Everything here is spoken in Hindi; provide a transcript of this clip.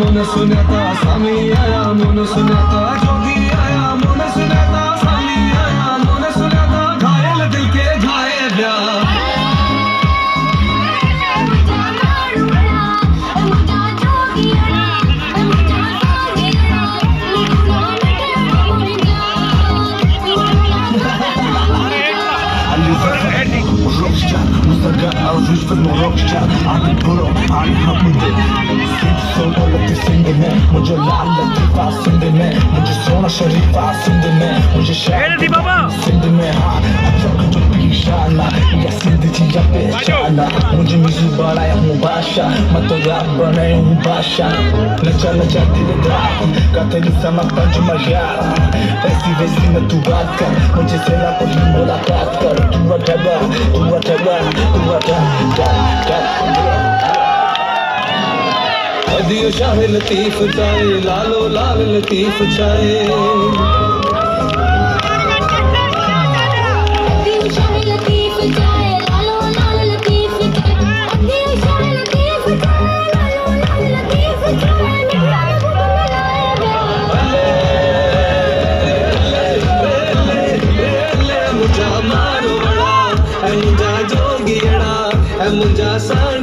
मन सुनता स्वामी आया मन सुनता जोगी आया मन सुनता स्वामी आया मन सुनता घायल दिल के घायल ब्याह मुझे लाल लतीफा सिंध में मुझे सोना शरीफा सिंध में मुझे सिंध में हाँ अच्छा जो पीशाना या सिंध चीजा पहचाना मुझे मिज़ू बनाया हूँ बादशाह मैं तो रात बनाया हूँ बादशाह नचा नचा तेरे दाग का तेरी समा पंच मजार ऐसी वैसी में तू बात कर मुझे सेना को ही मुलाकात कर तू दियो शाह लतीफ चाहे लालो लाल लतीफ चाहे दियो शाह लतीफ चाहे लालो लाल लतीफ चाहे दियो शाह लतीफ चाहे लालो लाल लतीफ चाहे मुझा मारो बड़ा मुझा जोगियड़ा मुझा सा